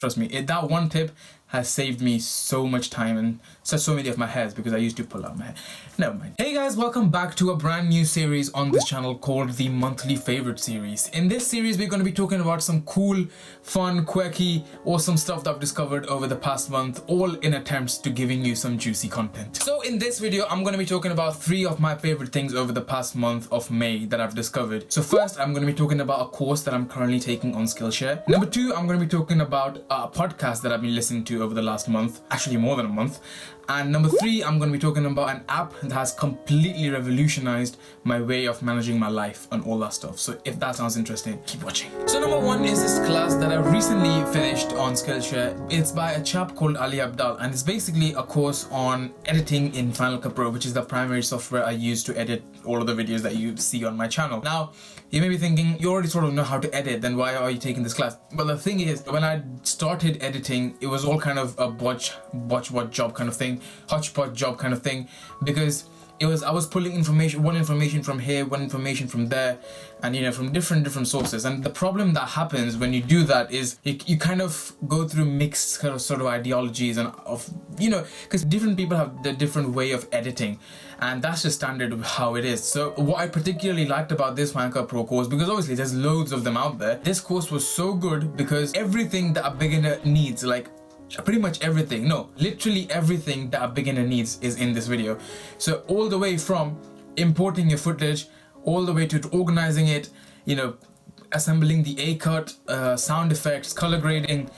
Trust me, that one tip has saved me so much time and so many of my hairs because I used to pull out my hair. Never mind. Hey guys, welcome back to a brand new series on this channel called the Monthly Favorite Series. In this series, we're going to be talking about some cool, fun, quirky, awesome stuff that I've discovered over the past month, all in attempts to giving you some juicy content. So in this video, I'm going to be talking about 3 of my favorite things over the past month of May that I've discovered. So first, I'm going to be talking about a course that I'm currently taking on Skillshare. Number 2, I'm going to be talking about a podcast that I've been listening to over the last month, actually more than a month. And number 3, I'm going to be talking about an app that has completely revolutionized my way of managing my life and all that stuff. So if that sounds interesting, keep watching. So number 1 is this class that I recently finished on Skillshare. It's by a chap called Ali Abdaal, and it's basically a course on editing in Final Cut Pro, which is the primary software I use to edit all of the videos that you see on my channel. Now, you may be thinking, you already sort of know how to edit, then why are you taking this class? Well, the thing is, when I started editing, it was all kind of a hodgepodge job kind of thing, because I was pulling one information from here, one information from there, and from different sources. And the problem that happens when you do that is you kind of go through mixed kind of sort of ideologies and because different people have the different way of editing, and that's just standard of how it is. So what I particularly liked about this Final Cut Pro course, because obviously there's loads of them out there, this course was so good because everything that a beginner needs, like pretty much everything, literally everything that a beginner needs is in this video. So all the way from importing your footage, all the way to organizing it, assembling the A-cut, sound effects, color grading,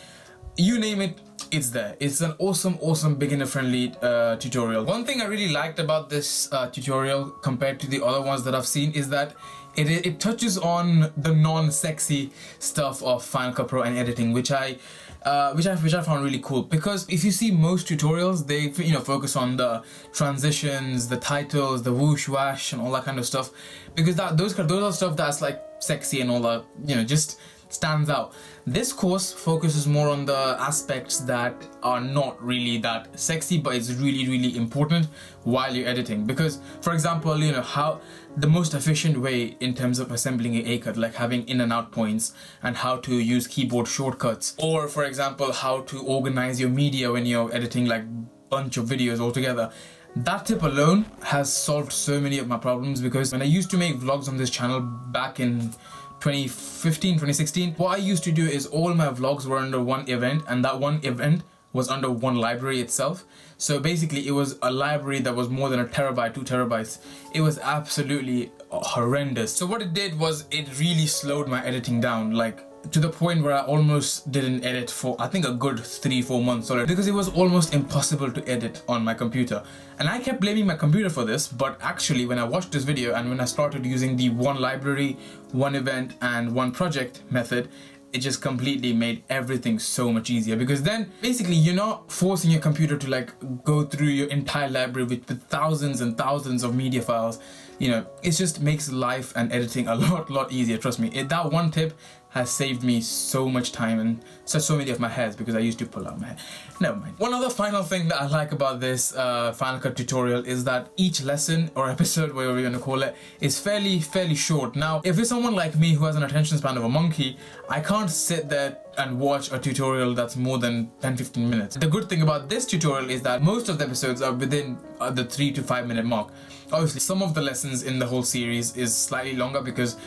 you name it, it's there. It's an awesome beginner-friendly tutorial. One thing I really liked about this tutorial compared to the other ones that I've seen is that it touches on the non-sexy stuff of Final Cut Pro and editing, which I found really cool, because if you see most tutorials, they focus on the transitions, the titles, the whoosh wash and all that kind of stuff, because those are stuff that's like sexy and all that, just stands out. This course focuses more on the aspects that are not really that sexy, but it's really important while you're editing. Because, for example, how the most efficient way in terms of assembling an A-cut, like having in and out points, and how to use keyboard shortcuts, or for example how to organize your media when you're editing like bunch of videos all together. That tip alone has solved so many of my problems, because when I used to make vlogs on this channel back in 2015, 2016, what I used to do is all my vlogs were under one event, and that one event was under one library itself. So basically it was a library that was more than 1 terabyte, 2 terabytes. It was absolutely horrendous. So what it did was it really slowed my editing down, like to the point where I almost didn't edit for I think a good 3-4 months solid, because it was almost impossible to edit on my computer. And I kept blaming my computer for this, but actually when I watched this video and when I started using the one library, one event and one project method, it just completely made everything so much easier. Because then basically you're not forcing your computer to like go through your entire library with thousands and thousands of media files. It just makes life and editing a lot easier. Trust me, that one tip has saved me so much time and so many of my hairs because I used to pull out my hair. Never mind. One other final thing that I like about this Final Cut tutorial is that each lesson or episode, whatever you're gonna call it, is fairly short. Now, if you're someone like me who has an attention span of a monkey, I can't sit there and watch a tutorial that's more than 10-15 minutes. The good thing about this tutorial is that most of the episodes are within the 3 to 5 minute mark. Obviously, some of the lessons in the whole series is slightly longer because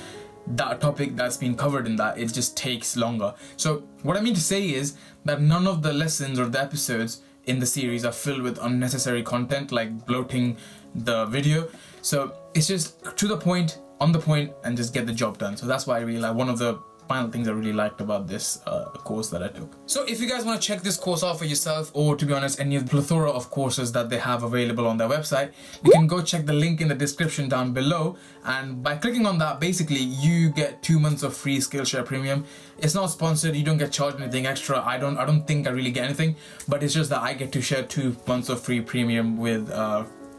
that topic that's been covered in that, it just takes longer. So what I mean to say is that none of the lessons or the episodes in the series are filled with unnecessary content like bloating the video. So it's just to the point, on the point, and just get the job done. So that's why I really like one of the final things I really liked about this course that I took. So if you guys want to check this course out for yourself, or to be honest any of the plethora of courses that they have available on their website, you can go check the link in the description down below, and by clicking on that, basically you get 2 months of free Skillshare Premium. It's not sponsored, you don't get charged anything extra. I don't think I really get anything, but it's just that I get to share 2 months of free premium with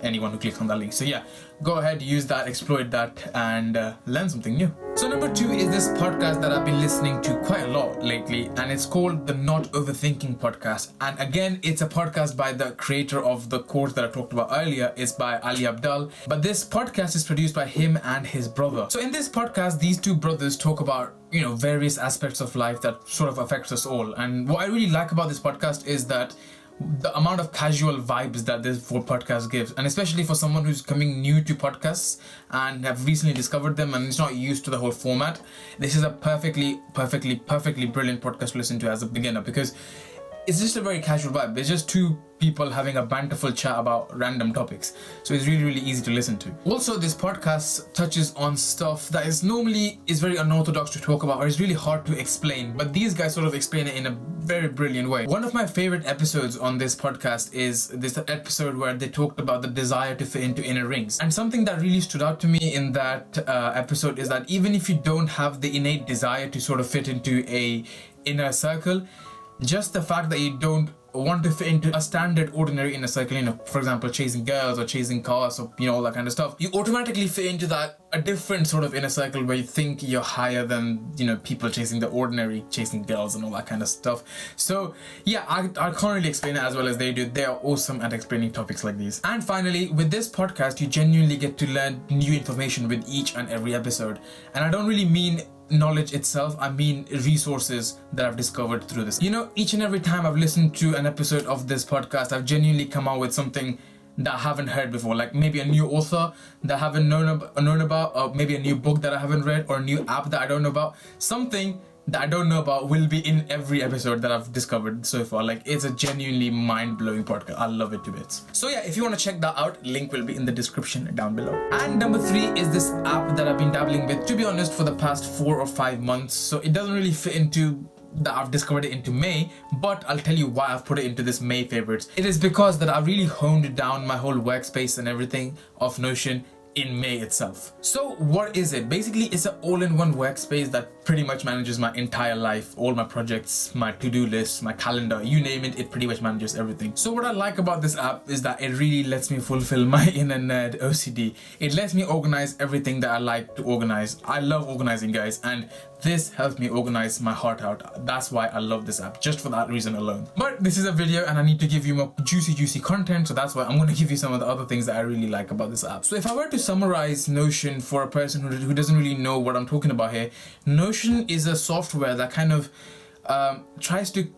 anyone who clicks on that link. So yeah, go ahead, use that, exploit that, and learn something new. So number 2 is this podcast that I've been listening to quite a lot lately, and it's called the Not Overthinking Podcast. And again, it's a podcast by the creator of the course that I talked about earlier. It's by Ali Abdaal, but this podcast is produced by him and his brother. So in this podcast, these two brothers talk about various aspects of life that sort of affects us all. And what I really like about this podcast is that the amount of casual vibes that this podcast gives, and especially for someone who's coming new to podcasts and have recently discovered them and is not used to the whole format, this is a perfectly brilliant podcast to listen to as a beginner, because it's just a very casual vibe. It's just two people having a banterful chat about random topics. So it's really easy to listen to. Also, this podcast touches on stuff that is very unorthodox to talk about, or is really hard to explain. But these guys sort of explain it in a very brilliant way. One of my favorite episodes on this podcast is this episode where they talked about the desire to fit into inner rings. And something that really stood out to me in that episode is that even if you don't have the innate desire to sort of fit into a inner circle, just the fact that you don't want to fit into a standard ordinary inner circle, for example, chasing girls or chasing cars or all that kind of stuff, you automatically fit into that a different sort of inner circle where you think you're higher than people chasing the ordinary, chasing girls and all that kind of stuff. So yeah, I can't really explain it as well as they do. They are awesome at explaining topics like these. And finally, with this podcast, you genuinely get to learn new information with each and every episode. And I don't really mean knowledge itself, I mean resources that I've discovered through this. Each and every time I've listened to an episode of this podcast, I've genuinely come out with something that I haven't heard before, like maybe a new author that I haven't known about, or maybe a new book that I haven't read, or a new app that I don't know about. Something that I don't know about will be in every episode that I've discovered so far. Like, it's a genuinely mind-blowing podcast. I love it to bits. So yeah, if you want to check that out, link will be in the description down below. And number 3 is this app that I've been dabbling with, to be honest, for the past 4 or 5 months. So it doesn't really fit into that I've discovered it into May, but I'll tell you why I've put it into this May favorites. It is because that I really honed down my whole workspace and everything of Notion in May itself. So what is it? Basically, it's an all-in-one workspace that pretty much manages my entire life, all my projects, my to-do list, my calendar, you name it, it pretty much manages everything. So what I like about this app is that it really lets me fulfill my inner nerd OCD. It lets me organize everything that I like to organize. I love organizing, guys, and this helps me organize my heart out. That's why I love this app, just for that reason alone. But this is a video and I need to give you more juicy content, so that's why I'm going to give you some of the other things that I really like about this app. So if I were to summarize Notion for a person who doesn't really know what I'm talking about here, Notion is a software that kind of tries to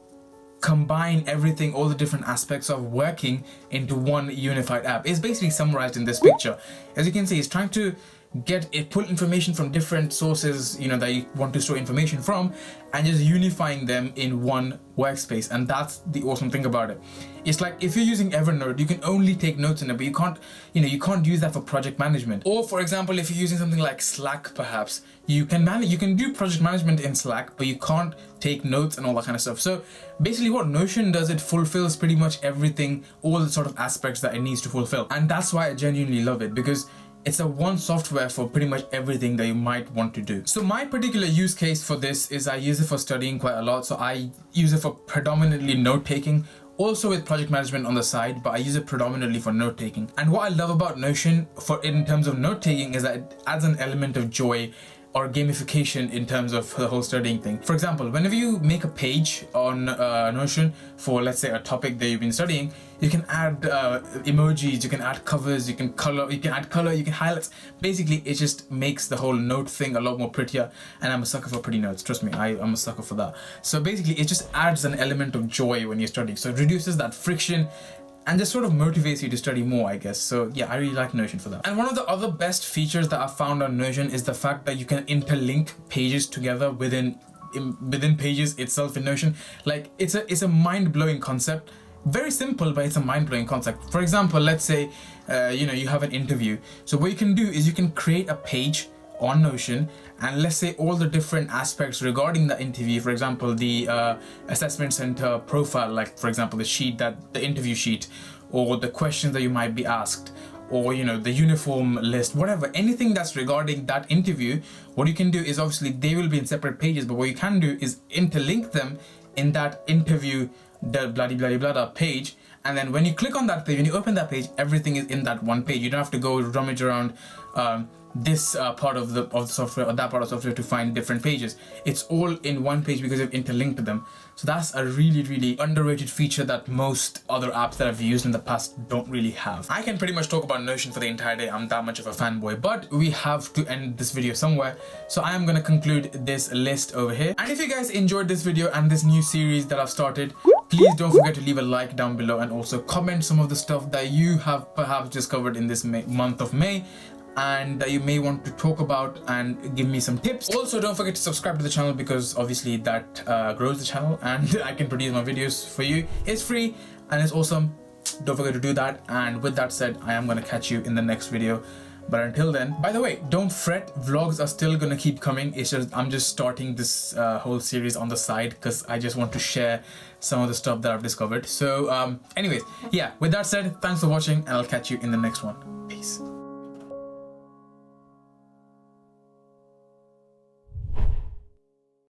combine everything, all the different aspects of working into one unified app. It's basically summarized in this picture. As you can see, it's trying to pull information from different sources that you want to store information from, and just unifying them in one workspace. And that's the awesome thing about it. It's like if you're using Evernote, you can only take notes in it, but you can't use that for project management. Or for example, if you're using something like Slack, perhaps you can do project management in Slack, but you can't take notes and all that kind of stuff. So basically what Notion does, it fulfills pretty much everything, all the sort of aspects that it needs to fulfill. And that's why I genuinely love it, because it's a one software for pretty much everything that you might want to do. So my particular use case for this is I use it for studying quite a lot. So I use it for predominantly note taking, also with project management on the side, but I use it predominantly for note taking. And what I love about Notion in terms of note taking is that it adds an element of joy or gamification in terms of the whole studying thing. For example, whenever you make a page on Notion for, let's say, a topic that you've been studying, you can add emojis, you can add covers, you can add color, you can highlights. Basically, it just makes the whole note thing a lot more prettier, and I'm a sucker for pretty notes. Trust me, I'm a sucker for that. So basically, it just adds an element of joy when you're studying. So it reduces that friction and just sort of motivates you to study more, I guess. So yeah, I really like Notion for that. And one of the other best features that I found on Notion is the fact that you can interlink pages together within pages itself in Notion. Like, it's a mind-blowing concept. Very simple, but it's a mind-blowing concept. For example, let's say you have an interview. So what you can do is you can create a page on Notion, and let's say all the different aspects regarding the interview, for example, the assessment center profile, like for example the interview sheet, or the questions that you might be asked, or the uniform list, whatever, anything that's regarding that interview. What you can do is, obviously they will be in separate pages, but what you can do is interlink them in that interview, the bloody page, And then when you click on that page, when you open that page, everything is in that one page. You don't have to go rummage around this part of the software or that part of the software to find different pages. It's all in one page because you've interlinked them. So that's a really underrated feature that most other apps that I've used in the past don't really have. I can pretty much talk about Notion for the entire day. I'm that much of a fanboy, but we have to end this video somewhere. So I am going to conclude this list over here. And if you guys enjoyed this video and this new series that I've started, please don't forget to leave a like down below and also comment some of the stuff that you have perhaps discovered in this month of May and that you may want to talk about and give me some tips. Also, don't forget to subscribe to the channel because obviously that grows the channel and I can produce my videos for you. It's free and it's awesome. Don't forget to do that. And with that said, I am going to catch you in the next video. But until then, by the way, don't fret, vlogs are still gonna keep coming. It's just I'm just starting this whole series on the side because I just want to share some of the stuff that I've discovered. So anyways, yeah, with that said, thanks for watching and I'll catch you in the next one. Peace.